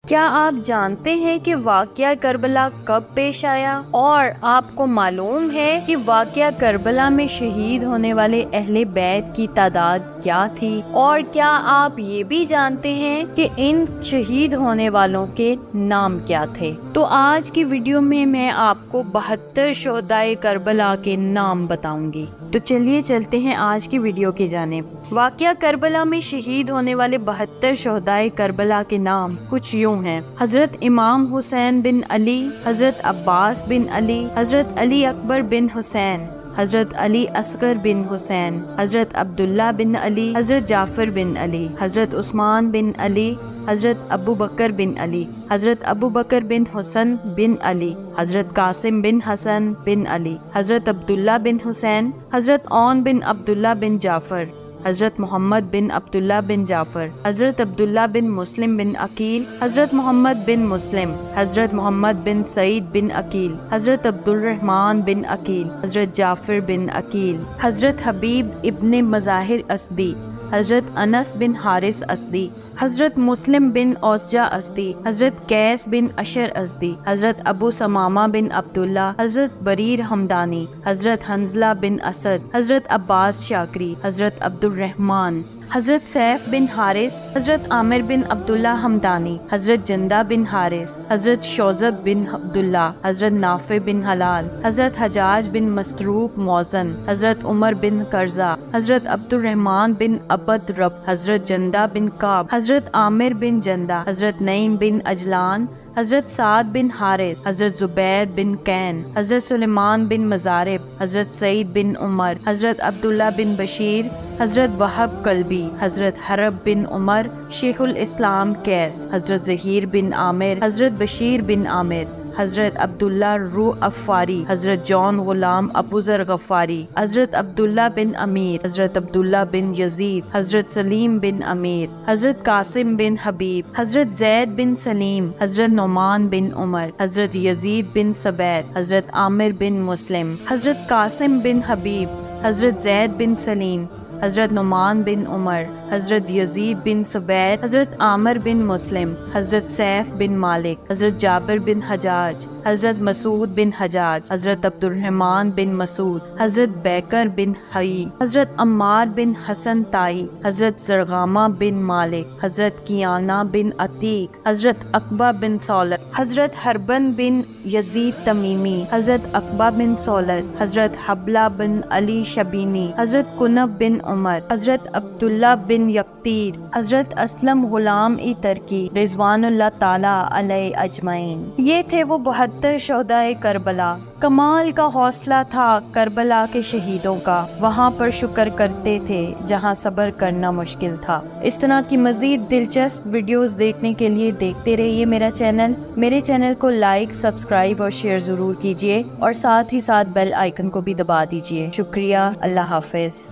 کیا آپ جانتے ہیں کہ واقعہ کربلا کب پیش آیا؟ اور آپ کو معلوم ہے کہ واقعہ کربلا میں شہید ہونے والے اہل بیت کی تعداد کیا تھی؟ اور کیا آپ یہ بھی جانتے ہیں کہ ان شہید ہونے والوں کے نام کیا تھے؟ تو آج کی ویڈیو میں آپ کو 72 شہدائے کربلا کے نام بتاؤں گی۔ تو چلیے چلتے ہیں آج کی ویڈیو کی جانب۔ واقعہ کربلا میں شہید ہونے والے 72 شہدائے کربلا کے نام کچھ یوں ہیں: حضرت امام حسین بن علی، حضرت عباس بن علی، حضرت علی اکبر بن حسین، حضرت علی اصغر بن حسین، حضرت عبداللہ بن علی، حضرت جعفر بن علی، حضرت عثمان بن علی، حضرت ابو بکر بن علی، حضرت ابو بکر بن حسن بن علی، حضرت قاسم بن حسن بن علی، حضرت عبداللہ بن حسین، حضرت عون بن عبداللہ بن جعفر، حضرت محمد بن عبداللہ بن جعفر، حضرت عبداللہ بن مسلم بن عقیل، حضرت محمد بن مسلم، حضرت محمد بن سعید بن عقیل، حضرت عبد الرحمن بن عقیل، حضرت جعفر بن عقیل، حضرت حبیب ابن مظاہر اسدی، حضرت انس بن حارث اسدی، حضرت مسلم بن اوسجہ اسدی، حضرت قیس بن اشر اسدی، حضرت ابو سمامہ بن عبداللہ، حضرت بریر حمدانی، حضرت حنظلہ بن اسد، حضرت عباس شاکری، حضرت عبد الرحمن، حضرت سیف بن حارث، حضرت عامر بن عبداللہ حمدانی، حضرت جندہ بن حارث، حضرت شوذب بن عبداللہ، حضرت نافع بن حلال، حضرت حجاج بن مسروق موزن، حضرت عمر بن قرظہ، حضرت عبد الرحمن بن عبد رب، حضرت جندہ بن کعب، حضرت عامر بن جندہ، حضرت نعیم بن اجلان، حضرت سعد بن حارث، حضرت زبید بن کین، حضرت سلیمان بن مزارب، حضرت سعید بن عمر، حضرت عبداللہ بن بشیر، حضرت وہب قلبی، حضرت حرب بن عمر، شیخ الاسلام قیس، حضرت ظہیر بن عامر، حضرت بشیر بن عامر، حضرت عبداللہ رو افاری، حضرت جون غلام ابو ذر غفاری، حضرت عبداللہ بن امیر، حضرت عبداللہ بن یزید، حضرت سلیم بن امیر، حضرت قاسم بن حبیب، حضرت زید بن سلیم، حضرت نعمان بن عمر، حضرت یزید بن ثبیت، حضرت عامر بن مسلم، حضرت قاسم بن حبیب، حضرت زید بن سلیم، حضرت نعمان بن عمر، حضرت یزید بن ثبیت، حضرت عامر بن مسلم، حضرت سیف بن مالک، حضرت جابر بن حجاج، حضرت مسعود بن حجاج، حضرت عبد الرحمن بن مسعود، حضرت بیکر بن حئی، حضرت عمار بن حسن تائی، حضرت زرغامہ بن مالک، حضرت کیانہ بن عتیق، حضرت عقبہ بن سولت، حضرت حربن بن یزید تمیمی، حضرت عقبہ بن سولت، حضرت حبلہ بن علی شبینی، حضرت کنب بن عمر، حضرت عبداللہ بن یقتیر، حضرت اسلم غلام ای ترکی، رضوان اللہ تعالی علیہ اجمعین۔ یہ تھے وہ 72 شہدائے کربلا۔ کمال کا حوصلہ تھا کربلا کے شہیدوں کا، وہاں پر شکر کرتے تھے جہاں صبر کرنا مشکل تھا۔ اس طرح کی مزید دلچسپ ویڈیوز دیکھنے کے لیے دیکھتے رہیے میرے چینل کو لائک، سبسکرائب اور شیئر ضرور کیجیے، اور ساتھ ہی ساتھ بیل آئیکن کو بھی دبا دیجیے۔ شکریہ، اللہ حافظ۔